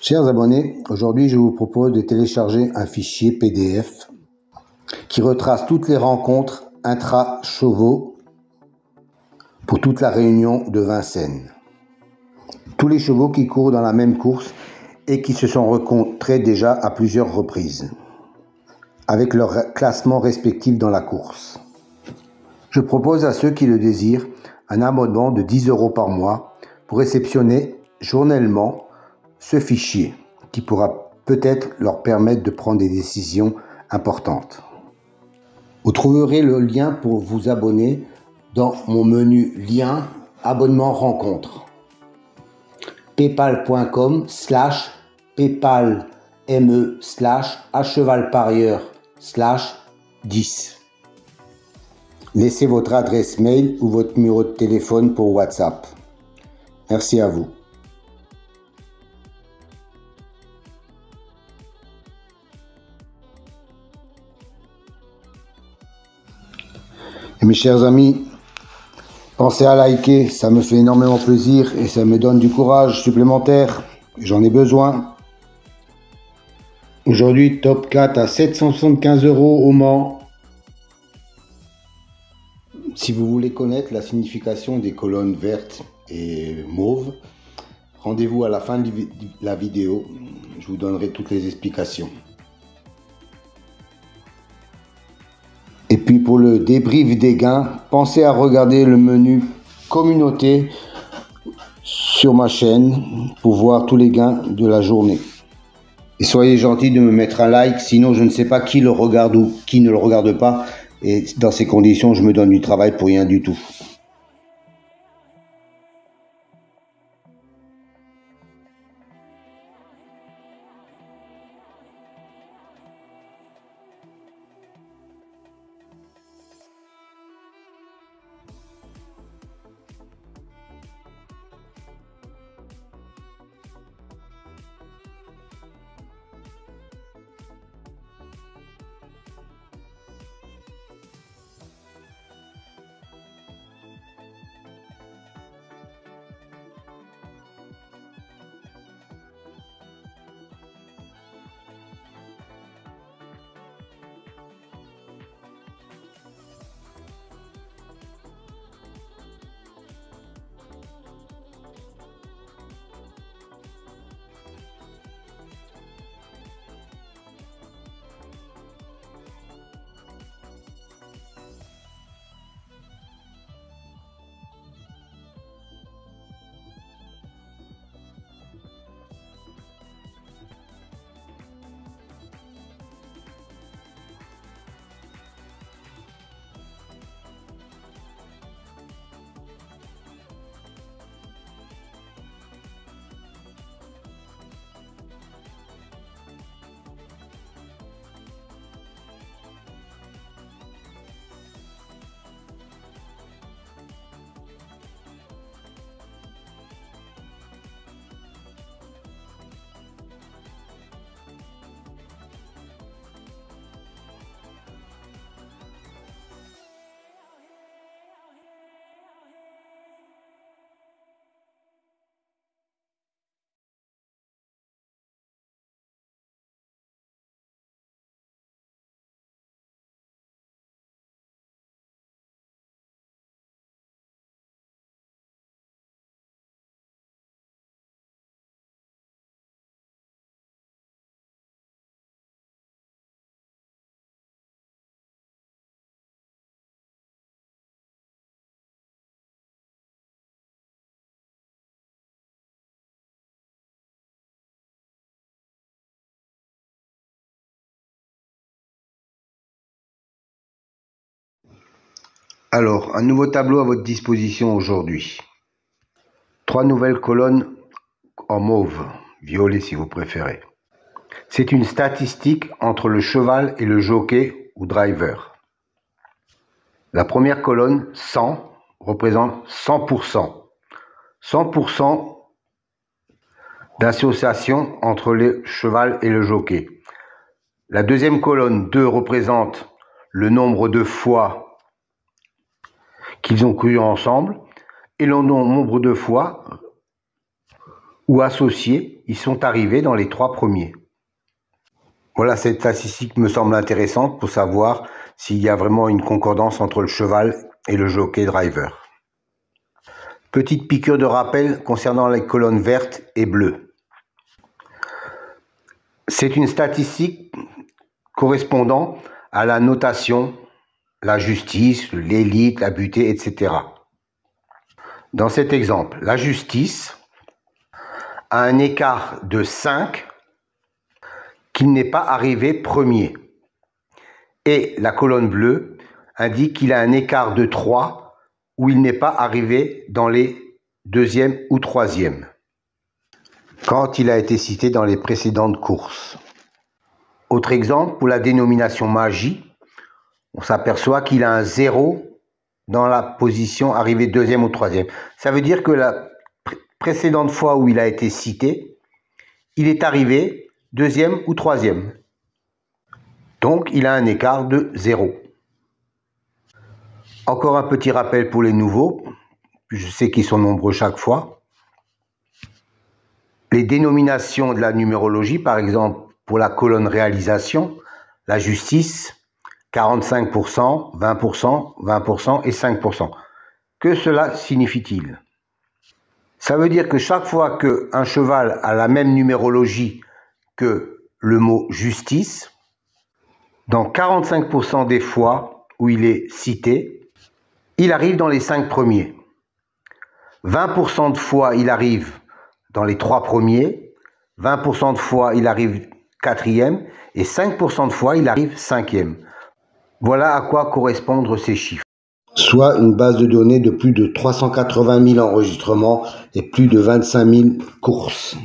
Chers abonnés, aujourd'hui je vous propose de télécharger un fichier PDF qui retrace toutes les rencontres intra-chevaux pour toute la réunion de Vincennes. Tous les chevaux qui courent dans la même course et qui se sont rencontrés déjà à plusieurs reprises, avec leur classement respectif dans la course. Je propose à ceux qui le désirent un abonnement de 10 € par mois pour réceptionner journellement ce fichier qui pourra peut-être leur permettre de prendre des décisions importantes. Vous trouverez le lien pour vous abonner dans mon menu lien abonnement rencontre. paypal.com/paypal.me/achevalparieur/10. Laissez votre adresse mail ou votre numéro de téléphone pour WhatsApp. Merci à vous. Et mes chers amis, pensez à liker, ça me fait énormément plaisir et ça me donne du courage supplémentaire. J'en ai besoin. Aujourd'hui, top 4 à 775 € au Mans. Si vous voulez connaître la signification des colonnes vertes et mauves, rendez-vous à la fin de la vidéo. Je vous donnerai toutes les explications. Et puis pour le débrief des gains, pensez à regarder le menu communauté sur ma chaîne pour voir tous les gains de la journée. Et soyez gentils de me mettre un like, sinon je ne sais pas qui le regarde ou qui ne le regarde pas. Et dans ces conditions, je me donne du travail pour rien du tout. Alors, un nouveau tableau à votre disposition aujourd'hui. 3 nouvelles colonnes en mauve, violet si vous préférez. C'est une statistique entre le cheval et le jockey ou driver. La première colonne, 100, représente 100%. 100% d'association entre le cheval et le jockey. La deuxième colonne, 2, représente le nombre de fois qu'ils ont couru ensemble, et le nombre de fois ou associés, ils sont arrivés dans les 3 premiers. Voilà, cette statistique me semble intéressante pour savoir s'il y a vraiment une concordance entre le cheval et le jockey driver. Petite piqûre de rappel concernant les colonnes vertes et bleues. C'est une statistique correspondant à la notation, la justice, l'élite, la butée, etc. Dans cet exemple, la justice a un écart de 5 qu'il n'est pas arrivé premier. Et la colonne bleue indique qu'il a un écart de 3 où il n'est pas arrivé dans les 2e ou 3e, quand il a été cité dans les précédentes courses. Autre exemple, pour la dénomination magie, on s'aperçoit qu'il a un 0 dans la position arrivée 2e ou 3e. Ça veut dire que la précédente fois où il a été cité, il est arrivé 2e ou 3e. Donc, il a un écart de 0. Encore un petit rappel pour les nouveaux, je sais qu'ils sont nombreux chaque fois. Les dénominations de la numérologie, par exemple, pour la colonne réalisation, la justice, 45%, 20%, 20% et 5%. Que cela signifie-t-il? Ça veut dire que chaque fois qu'un cheval a la même numérologie que le mot justice, dans 45% des fois où il est cité, il arrive dans les 5 premiers. 20% de fois, il arrive dans les 3 premiers. 20% de fois, il arrive 4e. Et 5% de fois, il arrive 5e. Voilà à quoi correspondent ces chiffres. Soit une base de données de plus de 380 000 enregistrements et plus de 25 000 courses.